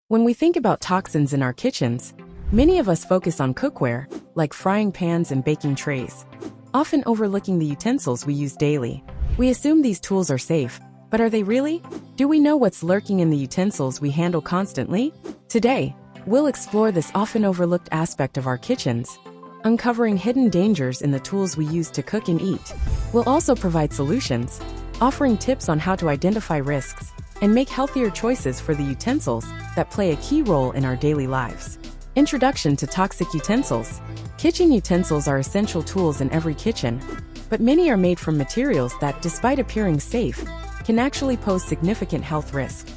When we think about toxins in our kitchens, many of us focus on cookware, like frying pans and baking trays, often overlooking the utensils we use daily. We assume these tools are safe, but are they really? Do we know what's lurking in the utensils we handle constantly? Today, we'll explore this often overlooked aspect of our kitchens, uncovering hidden dangers in the tools we use to cook and eat. We'll also provide solutions, offering tips on how to identify risks and make healthier choices for the utensils that play a key role in our daily lives. Introduction to toxic utensils. Kitchen utensils are essential tools in every kitchen, but many are made from materials that, despite appearing safe, can actually pose significant health risks.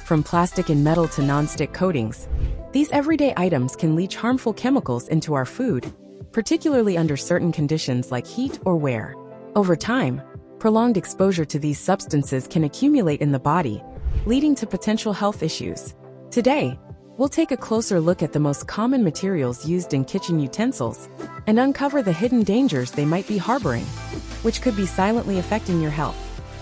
From plastic and metal to non-stick coatings, these everyday items can leach harmful chemicals into our food, particularly under certain conditions like heat or wear. Over time, prolonged exposure to these substances can accumulate in the body, leading to potential health issues. Today, we'll take a closer look at the most common materials used in kitchen utensils and uncover the hidden dangers they might be harboring, which could be silently affecting your health.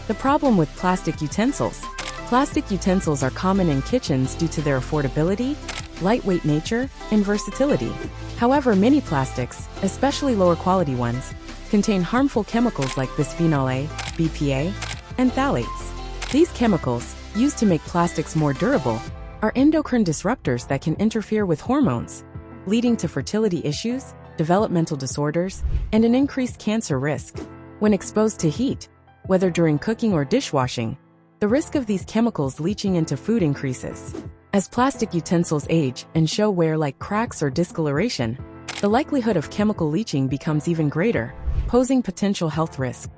The problem with plastic utensils. Plastic utensils are common in kitchens due to their affordability, lightweight nature, and versatility. However, many plastics, especially lower quality ones, contain harmful chemicals like bisphenol A, BPA, and phthalates. These chemicals, used to make plastics more durable, are endocrine disruptors that can interfere with hormones, leading to fertility issues, developmental disorders, and an increased cancer risk. When exposed to heat, whether during cooking or dishwashing, the risk of these chemicals leaching into food increases. As plastic utensils age and show wear like cracks or discoloration, the likelihood of chemical leaching becomes even greater, posing potential health risks.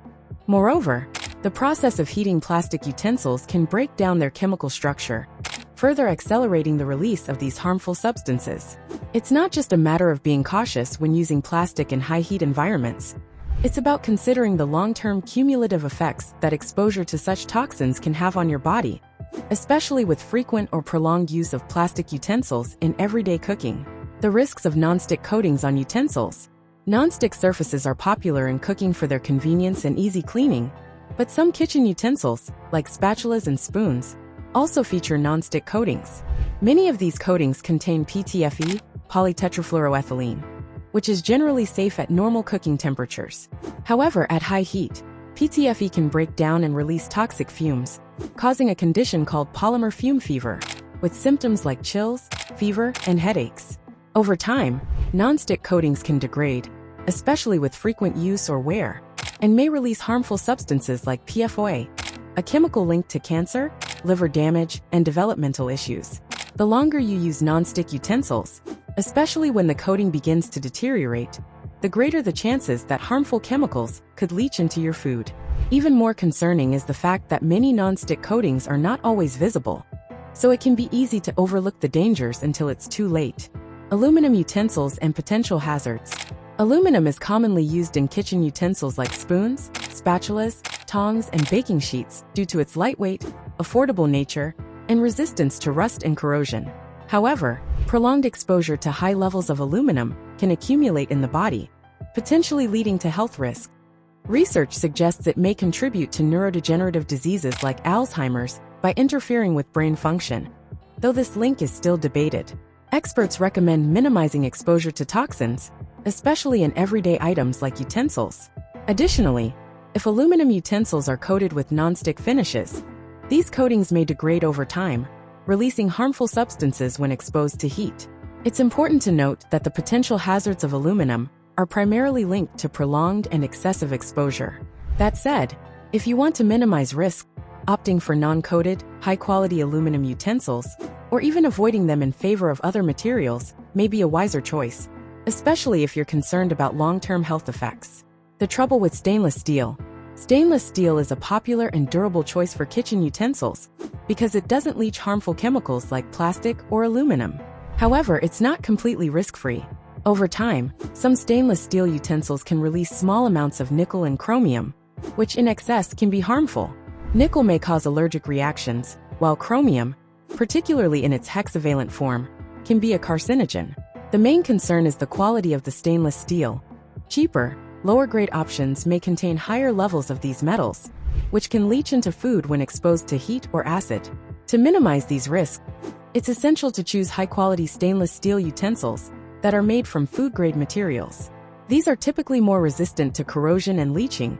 Moreover, the process of heating plastic utensils can break down their chemical structure, further accelerating the release of these harmful substances. It's not just a matter of being cautious when using plastic in high-heat environments. It's about considering the long-term cumulative effects that exposure to such toxins can have on your body, especially with frequent or prolonged use of plastic utensils in everyday cooking. The risks of non-stick coatings on utensils. Non-stick surfaces are popular in cooking for their convenience and easy cleaning, but some kitchen utensils, like spatulas and spoons, also feature non-stick coatings. Many of these coatings contain PTFE, polytetrafluoroethylene, which is generally safe at normal cooking temperatures. However, at high heat, PTFE can break down and release toxic fumes, causing a condition called polymer fume fever, with symptoms like chills, fever, and headaches. Over time, non-stick coatings can degrade, especially with frequent use or wear, and may release harmful substances like PFOA, a chemical linked to cancer, liver damage, and developmental issues. The longer you use non-stick utensils, especially when the coating begins to deteriorate, the greater the chances that harmful chemicals could leach into your food. Even more concerning is the fact that many non-stick coatings are not always visible, so it can be easy to overlook the dangers until it's too late. Aluminum utensils and potential hazards. Aluminum is commonly used in kitchen utensils like spoons, spatulas, tongs, and baking sheets due to its lightweight, affordable nature, and resistance to rust and corrosion. However, prolonged exposure to high levels of aluminum can accumulate in the body, potentially leading to health risks. Research suggests it may contribute to neurodegenerative diseases like Alzheimer's by interfering with brain function, though this link is still debated. Experts recommend minimizing exposure to toxins, especially in everyday items like utensils. Additionally, if aluminum utensils are coated with non-stick finishes, these coatings may degrade over time, releasing harmful substances when exposed to heat. It's important to note that the potential hazards of aluminum are primarily linked to prolonged and excessive exposure. That said, if you want to minimize risk, opting for non-coated, high-quality aluminum utensils, or even avoiding them in favor of other materials, may be a wiser choice, especially if you're concerned about long-term health effects. The trouble with stainless steel. Stainless steel is a popular and durable choice for kitchen utensils because it doesn't leach harmful chemicals like plastic or aluminum. However, it's not completely risk-free. Over time, some stainless steel utensils can release small amounts of nickel and chromium, which in excess can be harmful. Nickel may cause allergic reactions, while chromium, particularly in its hexavalent form, can be a carcinogen. The main concern is the quality of the stainless steel. Cheaper, lower-grade options may contain higher levels of these metals, which can leach into food when exposed to heat or acid. To minimize these risks, It's essential to choose high-quality stainless steel utensils that are made from food-grade materials. These are typically more resistant to corrosion and leaching,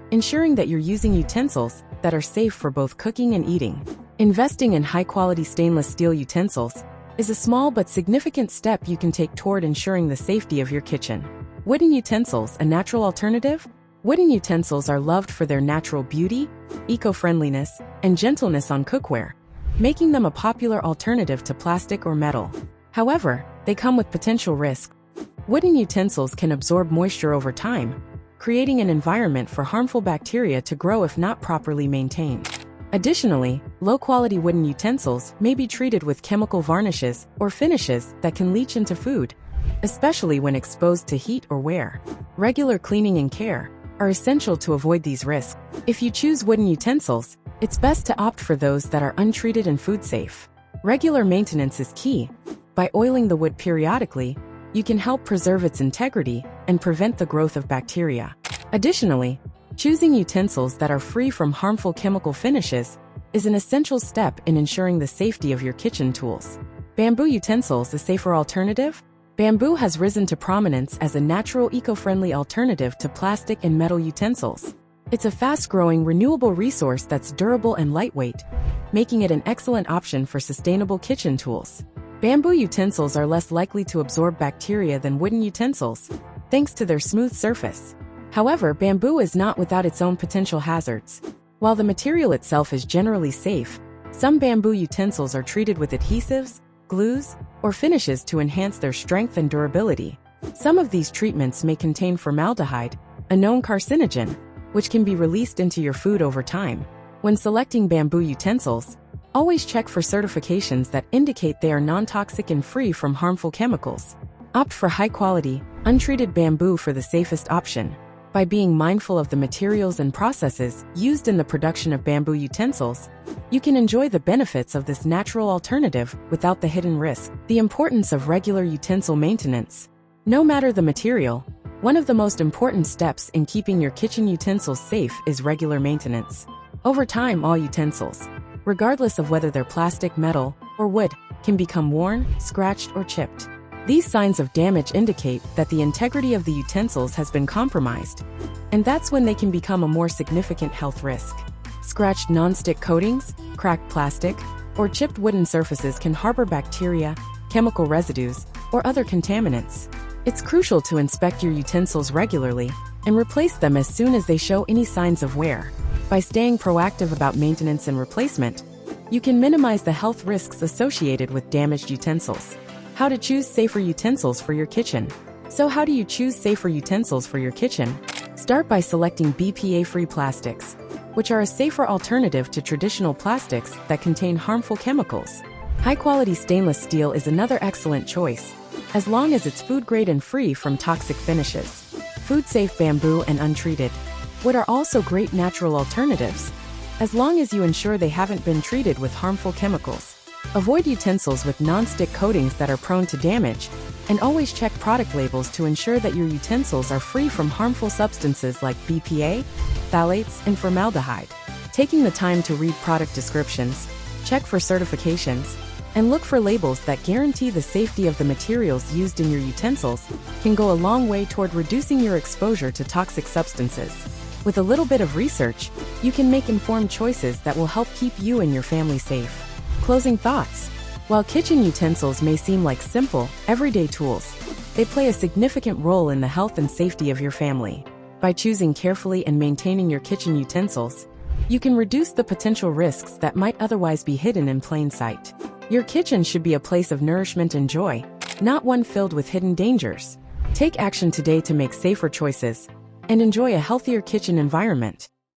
ensuring that you're using utensils that are safe for both cooking and eating. Investing in high-quality stainless steel utensils is a small but significant step you can take toward ensuring the safety of your kitchen. Wooden utensils, a natural alternative? Wooden utensils are loved for their natural beauty, eco-friendliness, and gentleness on cookware, making them a popular alternative to plastic or metal. However, they come with potential risks. Wooden utensils can absorb moisture over time, creating an environment for harmful bacteria to grow if not properly maintained. Additionally, low-quality wooden utensils may be treated with chemical varnishes or finishes that can leach into food, especially when exposed to heat or wear. Regular cleaning and care are essential to avoid these risks. If you choose wooden utensils, it's best to opt for those that are untreated and food-safe. Regular maintenance is key. By oiling the wood periodically, you can help preserve its integrity and prevent the growth of bacteria. Additionally, choosing utensils that are free from harmful chemical finishes is an essential step in ensuring the safety of your kitchen tools. Bamboo utensils, a safer alternative? Bamboo has risen to prominence as a natural, eco-friendly alternative to plastic and metal utensils. It's a fast-growing, renewable resource that's durable and lightweight, making it an excellent option for sustainable kitchen tools. Bamboo utensils are less likely to absorb bacteria than wooden utensils, thanks to their smooth surface. However, bamboo is not without its own potential hazards. While the material itself is generally safe, some bamboo utensils are treated with adhesives, glues, or finishes to enhance their strength and durability. Some of these treatments may contain formaldehyde, a known carcinogen, which can be released into your food over time. When selecting bamboo utensils, always check for certifications that indicate they are non-toxic and free from harmful chemicals. Opt for high-quality, untreated bamboo for the safest option. By being mindful of the materials and processes used in the production of bamboo utensils, you can enjoy the benefits of this natural alternative without the hidden risk. The importance of regular utensil maintenance. No matter the material, one of the most important steps in keeping your kitchen utensils safe is regular maintenance. Over time, all utensils, regardless of whether they're plastic, metal, or wood, can become worn, scratched, or chipped. These signs of damage indicate that the integrity of the utensils has been compromised, and that's when they can become a more significant health risk. Scratched non-stick coatings, cracked plastic, or chipped wooden surfaces can harbor bacteria, chemical residues, or other contaminants. It's crucial to inspect your utensils regularly and replace them as soon as they show any signs of wear. By staying proactive about maintenance and replacement, you can minimize the health risks associated with damaged utensils. How to choose safer utensils for your kitchen. So how do you choose safer utensils for your kitchen? Start by selecting BPA-free plastics, which are a safer alternative to traditional plastics that contain harmful chemicals. High-quality stainless steel is another excellent choice, as long as it's food-grade and free from toxic finishes. Food-safe bamboo and untreated wood are also great natural alternatives, as long as you ensure they haven't been treated with harmful chemicals. Avoid utensils with non-stick coatings that are prone to damage, and always check product labels to ensure that your utensils are free from harmful substances like BPA, phthalates, and formaldehyde. Taking the time to read product descriptions, check for certifications, and look for labels that guarantee the safety of the materials used in your utensils can go a long way toward reducing your exposure to toxic substances. With a little bit of research, you can make informed choices that will help keep you and your family safe. Closing thoughts. While kitchen utensils may seem like simple, everyday tools, they play a significant role in the health and safety of your family. By choosing carefully and maintaining your kitchen utensils, you can reduce the potential risks that might otherwise be hidden in plain sight. Your kitchen should be a place of nourishment and joy, not one filled with hidden dangers. Take action today to make safer choices and enjoy a healthier kitchen environment.